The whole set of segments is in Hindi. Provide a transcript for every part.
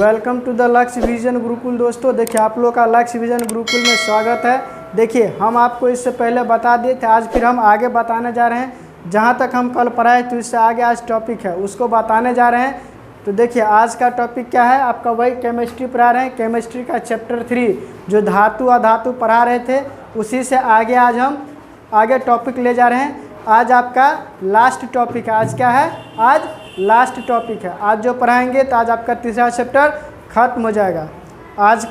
वेलकम टू द लक्ष्य विजन गुरुकुल। दोस्तों देखिए आप लोग का लक्ष्य विजन गुरुकुल में स्वागत है। देखिए हम आपको इससे पहले बता दिए थे, आज फिर हम आगे बताने जा रहे हैं। जहां तक हम कल पढ़ाए तो इससे आगे आज टॉपिक है उसको बताने जा रहे हैं। तो देखिए आज का टॉपिक क्या है, आपका वही केमिस्ट्री पढ़ा रहे हैं। केमिस्ट्री का चैप्टर 3 जो धातु अधातु पढ़ा रहे थे उसी से आगे आज हम आगे टॉपिक ले जा रहे हैं। आज आपका लास्ट टॉपिक है। आज क्या है, आज लास्ट टॉपिक है। आज जो पढ़ाएंगे तो आज आपका तीसरा चैप्टर खत्म हो जाएगा। आज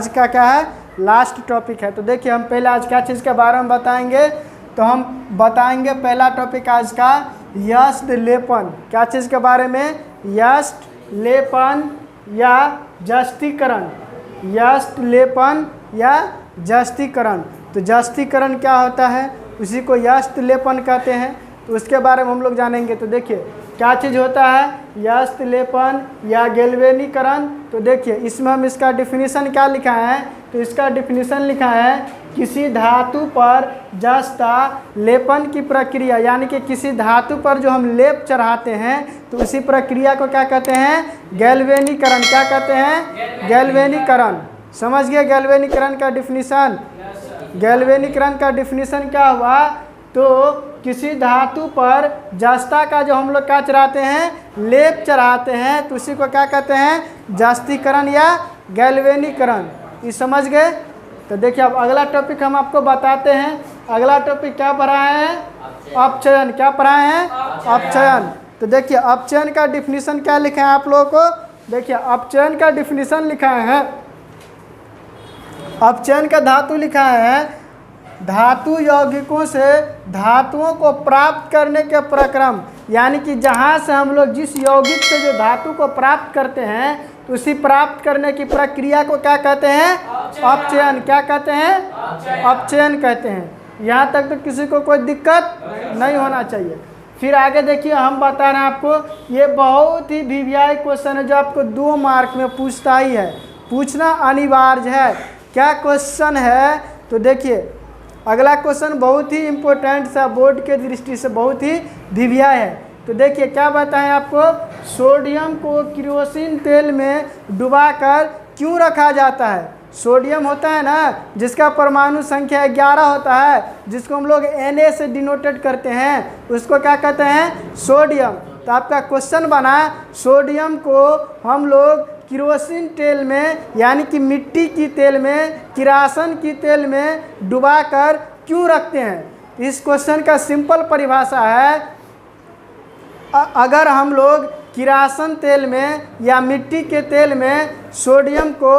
का क्या है, लास्ट टॉपिक है। तो देखिए हम पहले आज क्या चीज़ के बारे में बताएंगे, तो हम बताएंगे पहला टॉपिक आज का यष्ट लेपन। क्या चीज़ के बारे में, यष्ट लेपन या जस्तीकरण। यष्ट लेपन या जस्तीकरण। तो जस्तीकरण क्या होता है, उसी को यष्ट लेपन कहते हैं। तो उसके बारे में हम लोग जानेंगे। तो देखिए क्या चीज़ होता है यष्ट लेपन या गैल्वेनीकरण। तो देखिए इसमें हम इसका डिफिनीशन क्या लिखा है, तो इसका डिफिनीशन लिखा है किसी धातु पर जस्ता लेपन की प्रक्रिया, यानी कि किसी धातु पर जो हम लेप चढ़ाते हैं तो उसी प्रक्रिया को क्या कहते हैं, गैल्वेनीकरण। क्या कहते हैं, गैल्वेनीकरण। समझ गए गैल्वेनीकरण का डिफिनीशन। गैल्वेनीकरण का डिफिनीशन क्या हुआ, तो किसी धातु पर जस्ता का जो हम लोग क्या चढ़ाते हैं, लेप चढ़ाते हैं, तो उसी को क्या कहते हैं, जस्तीकरण या गैल्वेनीकरण। ये समझ गए। तो देखिए अब अगला टॉपिक हम आपको बताते हैं। अगला टॉपिक क्या पढ़ाए हैं, अपचयन। क्या पढ़ाए हैं, अपचयन। तो देखिए अपचयन का डिफिनीशन क्या लिखा है आप लोगों को। देखिए अपचयन का डिफिनीशन लिखा है, अपचयन का धातु लिखा है धातु यौगिकों से धातुओं को प्राप्त करने के प्रक्रम, यानी कि जहाँ से हम लोग जिस यौगिक से जो धातु को प्राप्त करते हैं तो उसी प्राप्त करने की प्रक्रिया को क्या कहते हैं, अपचयन। क्या कहते हैं, अपचयन कहते हैं। यहाँ तक तो किसी को कोई दिक्कत नहीं होना चाहिए। फिर आगे देखिए हम बता रहे हैं आपको, ये बहुत ही वीवीआई क्वेश्चन है जो आपको 2 मार्क में पूछता ही है, पूछना अनिवार्य है। क्या क्वेश्चन है, तो देखिए अगला क्वेश्चन बहुत ही इम्पोर्टेंट सा, बोर्ड के दृष्टि से बहुत ही वीवीआई है। तो देखिए क्या बताएं आपको, सोडियम को केरोसिन तेल में डुबाकर क्यों रखा जाता है। सोडियम होता है ना, जिसका परमाणु संख्या 11 होता है, जिसको हम लोग Na से डिनोटेड करते हैं, उसको क्या कहते हैं, सोडियम। तो आपका क्वेश्चन बना सोडियम को हम लोग केरोसिन तेल में, यानी कि मिट्टी की तेल में, किरासन की तेल में डुबाकर क्यों रखते हैं। इस क्वेश्चन का सिंपल परिभाषा है, अगर हम लोग किरासन तेल में या मिट्टी के तेल में सोडियम को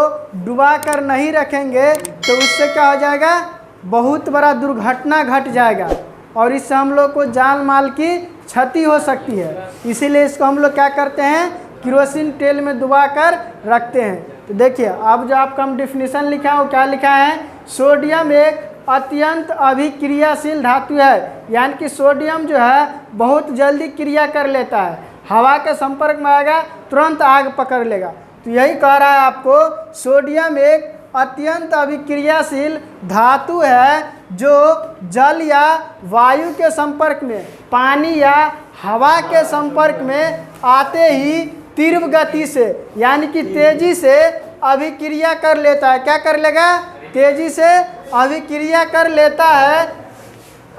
डुबाकर नहीं रखेंगे तो उससे क्या हो जाएगा, बहुत बड़ा दुर्घटना घट जाएगा और इससे हम लोग को जान माल की क्षति हो सकती है। इसीलिए इसको हम लोग क्या करते हैं, केरोसिन तेल में डुबाकर रखते हैं। तो देखिए अब जो आपका हम डिफिनीशन लिखा है वो क्या लिखा है, सोडियम एक अत्यंत अभिक्रियाशील धातु है, यानी कि सोडियम जो है बहुत जल्दी क्रिया कर लेता है, हवा के संपर्क में आएगा तुरंत आग पकड़ लेगा। तो यही कह रहा है आपको, सोडियम एक अत्यंत अभिक्रियाशील धातु है जो जल या वायु के संपर्क में, पानी या हवा के संपर्क में आते ही तीव्र गति से, यानी कि तेजी से अभिक्रिया कर लेता है। क्या कर लेगा, तेजी से अभिक्रिया कर लेता है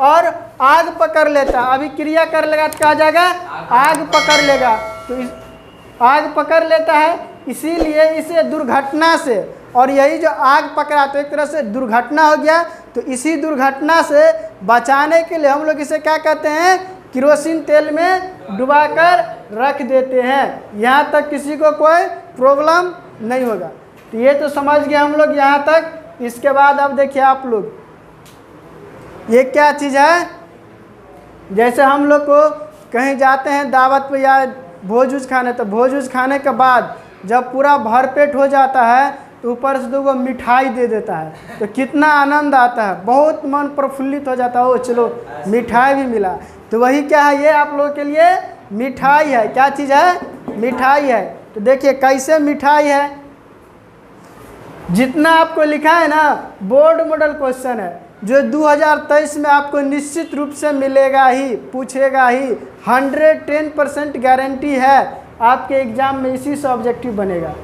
और आग पकड़ लेता है। अभिक्रिया कर लेगा तो क्या आ जाएगा, आग पकड़ लेगा। तो आग पकड़ लेता है, इसीलिए इसे दुर्घटना से, और यही जो आग पकड़ा तो एक तरह से दुर्घटना हो गया, तो इसी दुर्घटना से बचाने के लिए हम लोग इसे क्या कहते हैं, केरोसिन तेल में डुबाकर रख देते हैं। यहाँ तक किसी को कोई प्रॉब्लम नहीं होगा। तो ये तो समझ गए हम लोग यहाँ तक। इसके बाद अब देखिए आप लोग, ये क्या चीज़ है, जैसे हम लोग को कहीं जाते हैं दावत पे या भोज उज खाने, तो भोज उज खाने के बाद जब पूरा भरपेट हो जाता है तो ऊपर से 2 मिठाई दे देता है, तो कितना आनंद आता है, बहुत मन प्रफुल्लित हो जाता है, ओ चलो मिठाई भी मिला। तो वही क्या है, ये आप लोगों के लिए मिठाई है। क्या चीज़ है, मिठाई है। तो देखिए कैसे मिठाई है, जितना आपको लिखा है ना, बोर्ड मॉडल क्वेश्चन है जो 2023 में आपको निश्चित रूप से मिलेगा ही, पूछेगा ही, 110% गारंटी है। आपके एग्जाम में इसी से ऑब्जेक्टिव बनेगा।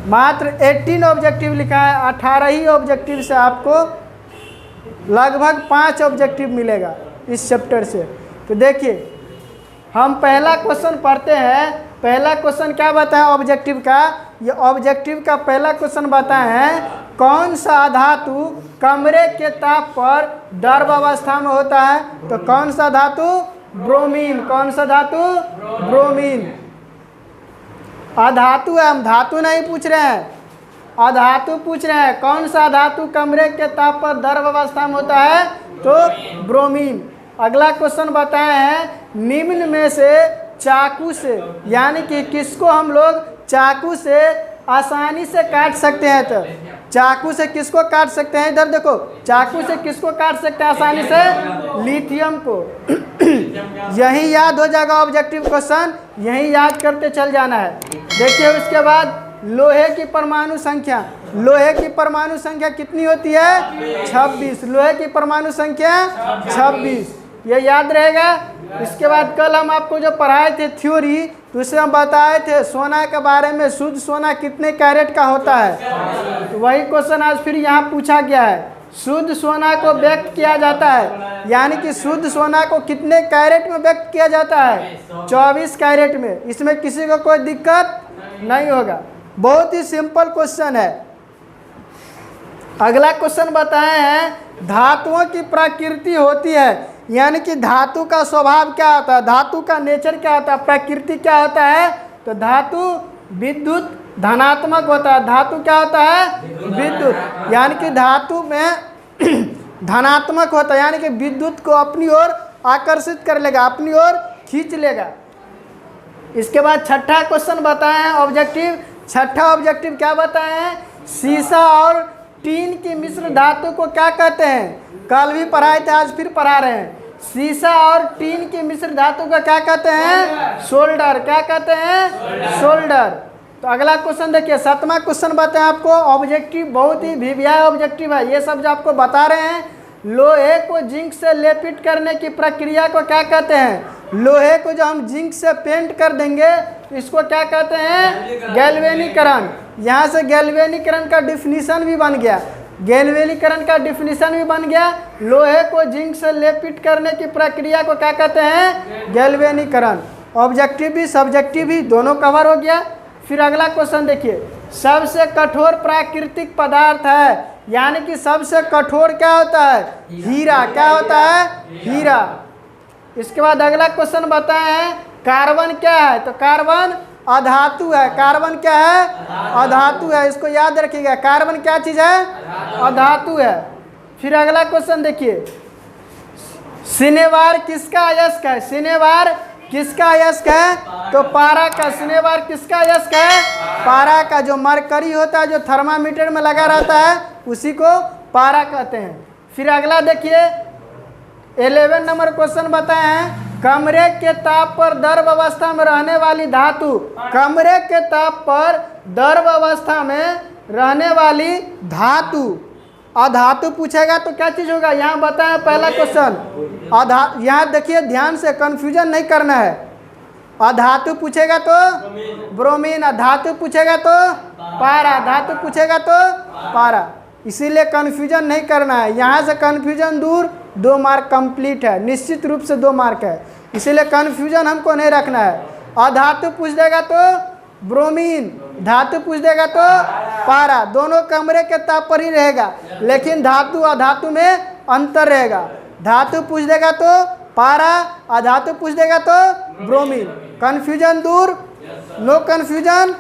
मात्र 18 ऑब्जेक्टिव लिखा है, 18 ही ऑब्जेक्टिव से आपको लगभग 5 ऑब्जेक्टिव मिलेगा इस चैप्टर से। तो देखिए हम पहला क्वेश्चन पढ़ते हैं। पहला क्वेश्चन क्या बताया ऑब्जेक्टिव का? ये ऑब्जेक्टिव का पहला क्वेश्चन बताए हैं, कौन सा धातु कमरे के ताप पर द्रव अवस्था में होता है? तो कौन सा धातु? ब्रोमीन। कौन सा धातु? ब्रोमीन। अधातु है, हम धातु नहीं पूछ रहे हैं, अधातु पूछ रहे हैं। कौन सा धातु कमरे के ताप पर द्रव अवस्था में होता है? तो ब्रोमीन। अगला क्वेश्चन बताए हैं, निम्न में से चाकू से, यानी कि किसको हम लोग चाकू से आसानी से काट सकते हैं? तो चाकू से किसको काट सकते हैं? इधर देखो, चाकू से किसको काट सकते हैं आसानी से? लिथियम को। यही याद हो जाएगा ऑब्जेक्टिव क्वेश्चन, यही याद करते चल जाना है। देखिए उसके बाद लोहे की परमाणु संख्या, लोहे की परमाणु संख्या कितनी होती है? 26। लोहे की परमाणु संख्या 26, ये याद रहेगा। इसके बाद कल हम आपको जो पढ़ाए थे थ्योरी, तो उससे हम बताए थे सोना के बारे में, शुद्ध सोना कितने कैरेट का होता है। तो वही क्वेश्चन आज फिर यहाँ पूछा गया है। शुद्ध सोना को व्यक्त किया जाता है, यानी कि शुद्ध सोना को कितने कैरेट में व्यक्त किया जाता है? 24 कैरेट में। इसमें किसी को कोई दिक्कत नहीं होगा, बहुत ही सिंपल क्वेश्चन है। अगला क्वेश्चन बताए हैं, धातुओं की प्रकृति होती है, यानी कि धातु का स्वभाव क्या होता है, धातु का नेचर क्या होता है, प्रकृति क्या होता है? तो धातु विद्युत धनात्मक होता है। धातु क्या होता है? विद्युत, यानी कि धातु में धनात्मक होता है, यानी कि विद्युत को अपनी ओर आकर्षित कर लेगा, अपनी ओर खींच लेगा। इसके बाद छठा क्वेश्चन बताए हैं ऑब्जेक्टिव। छठा ऑब्जेक्टिव क्या बताए हैं? सीसा और टीन की मिश्र धातु को क्या कहते हैं? कल भी पढ़ाए थे, आज फिर पढ़ा रहे हैं। सीसा और टीन की मिश्र धातु को क्या कहते हैं? सोल्डर। क्या कहते हैं? सोल्डर। तो अगला क्वेश्चन देखिए, 7वां क्वेश्चन बताएं आपको। ऑब्जेक्टिव बहुत ही भिविया ऑब्जेक्टिव है, ये सब जो आपको बता रहे हैं। लोहे को जिंक से लेपित करने की प्रक्रिया को क्या कहते हैं? लोहे को जो हम जिंक से पेंट कर देंगे, इसको क्या कहते हैं? गैल्वेनीकरण। यहाँ से गैल्वेनीकरण का डिफिनीशन भी बन गया, गैल्वेनीकरण का डिफिनीशन भी बन गया। लोहे को जिंक से लेपित करने की प्रक्रिया को क्या कहते हैं? गैल्वेनीकरण। ऑब्जेक्टिव भी सब्जेक्टिव भी दोनों कवर हो गया। फिर अगला क्वेश्चन देखिए, सबसे कठोर प्राकृतिक पदार्थ है, यानी कि सबसे कठोर क्या होता है? हीरा। क्या होता है? हीरा। इसके बाद अगला क्वेश्चन बताए हैं, कार्बन क्या है? तो कार्बन अधातु है। कार्बन क्या है? अधातु है, इसको याद रखिएगा। कार्बन क्या चीज़ है? अधातु है। फिर अगला क्वेश्चन देखिए, सिनेवार किसका अयस्क है? सिनेवार किसका अयस्क है? तो पारा का। सिनेवार किसका अयस्क है? पारा का। जो मरकरी होता है, जो थर्मामीटर में लगा रहता है, उसी को पारा कहते हैं। फिर अगला देखिए, 11 नंबर क्वेश्चन बताए हैं, कमरे के ताप पर द्रव अवस्था में रहने वाली धातु। कमरे के ताप पर द्रव अवस्था में रहने वाली धातु। अधातु पूछेगा तो क्या चीज़ होगा? यहाँ बताएं पहला क्वेश्चन। यहाँ देखिए ध्यान से, कंफ्यूजन नहीं करना है। अधातु पूछेगा तो ब्रोमीन, अधातु पूछेगा तो पारा, धातु पूछेगा तो पारा। इसीलिए कंफ्यूजन नहीं करना है। यहाँ से कंफ्यूजन दूर, 2 मार्क कंप्लीट है, निश्चित रूप से 2 मार्क है। इसीलिए कंफ्यूजन हमको नहीं रखना है। अधातु पूछ देगा तो ब्रोमीन, धातु पूछ देगा तो पारा, दोनों कमरे के ताप पर ही रहेगा, लेकिन धातु अधातु में अंतर रहेगा। धातु पूछ देगा तो पारा, अधातु पूछ देगा तो ब्रोमीन। कंफ्यूजन दूर, नो कंफ्यूजन।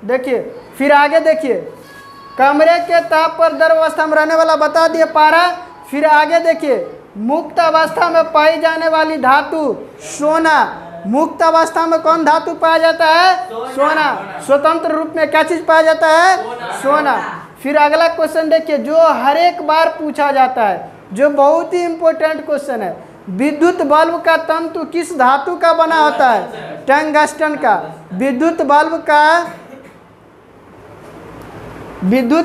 देखिए फिर आगे देखिए, कमरे के ताप पर द्रव अवस्था में रहने वाला बता दिए पारा। फिर आगे देखिए, मुक्त अवस्था में पाई जाने वाली धातु सोना। मुक्त अवस्था में कौन धातु पाया जाता है? सोना। स्वतंत्र रूप में क्या चीज पाया जाता है? सोना। फिर अगला क्वेश्चन देखिए, जो हर एक बार पूछा जाता है, जो बहुत ही इंपॉर्टेंट क्वेश्चन है, विद्युत बल्ब का तंतु किस धातु का बना होता है? टंगस्टन का। विद्युत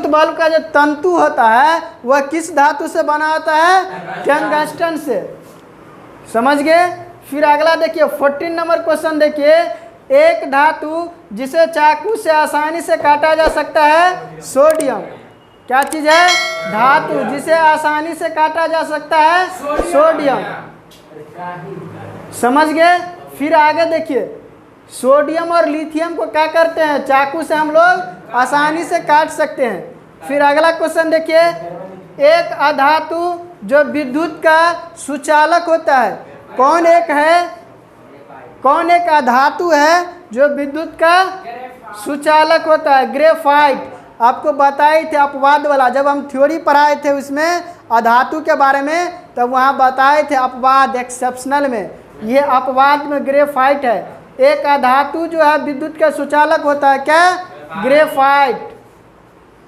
बल्ब का जो तंतु होता है वह किस धातु से बना होता है? टंगस्टन से। समझ गए? फिर अगला देखिए, 14 नंबर क्वेश्चन देखिए, एक धातु जिसे चाकू से आसानी से काटा जा सकता है, सोडियम। क्या चीज़ है? धातु जिसे आसानी से काटा जा सकता है, सोडियम। समझ गए? फिर आगे देखिए, सोडियम और लिथियम को क्या करते हैं? चाकू से हम लोग आसानी से काट सकते हैं। फिर अगला क्वेश्चन देखिए, एक अधातु जो विद्युत का सुचालक होता है, कौन एक अधातु है जो विद्युत का सुचालक होता है? ग्रेफाइट। आपको बताए थे अपवाद वाला, जब हम थ्योरी पढ़ाए थे उसमें अधातु के बारे में, तब वहाँ बताए थे अपवाद एक्सेप्शनल में। ये अपवाद में ग्रेफाइट है। एक अधातु जो है विद्युत का सुचालक होता है, क्या? ग्रेफाइट।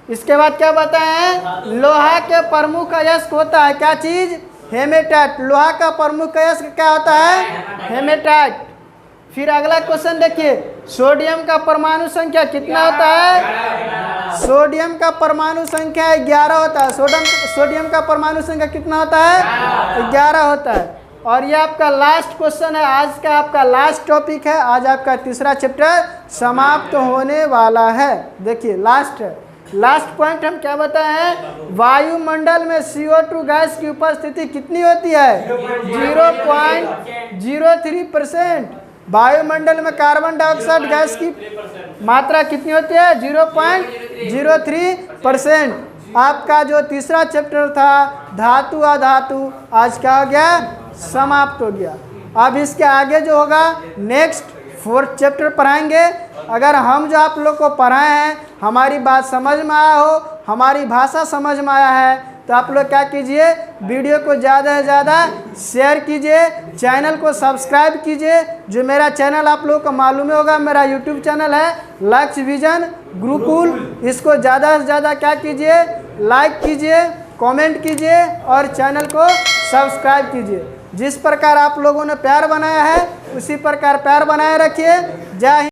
इसके बाद क्या बताए हैं? लोहा के प्रमुख अयस्क होता है, क्या चीज? हेमेटाइट। लोहा का प्रमुख अयस्क क्या होता है? हेमेटाइट। फिर अगला क्वेश्चन देखिए, सोडियम का परमाणु संख्या कितना होता है? सोडियम का परमाणु संख्या 11 होता है। सोडियम का परमाणु संख्या कितना होता है? 11 होता है। और ये आपका लास्ट क्वेश्चन है, आज का आपका लास्ट टॉपिक है। आज आपका तीसरा चैप्टर समाप्त होने वाला है। देखिए लास्ट पॉइंट हम क्या बताए हैं? वायुमंडल में CO2 गैस की उपस्थिति कितनी होती है? 0.03%। वायुमंडल में कार्बन डाइऑक्साइड गैस की मात्रा कितनी होती है? 0.03%। आपका जो तीसरा चैप्टर था धातु अधातु, आज क्या हो गया? समाप्त हो गया। अब इसके आगे जो होगा नेक्स्ट 4th चैप्टर पढ़ाएंगे। अगर हम जो आप लोग को पढ़ाए हैं हमारी बात समझ में आया हो, हमारी भाषा समझ में आया है, तो आप लोग क्या कीजिए? वीडियो को ज़्यादा से ज़्यादा शेयर कीजिए, चैनल को सब्सक्राइब कीजिए। जो मेरा चैनल आप लोगों को मालूम होगा, मेरा यूट्यूब चैनल है लक्ष्य विजन गुरुकुल। इसको ज़्यादा से ज़्यादा क्या कीजिए? लाइक कीजिए, कमेंट कीजिए और चैनल को सब्सक्राइब कीजिए। जिस प्रकार आप लोगों ने प्यार बनाया है उसी प्रकार प्यार बनाए रखिए। जय हिंद।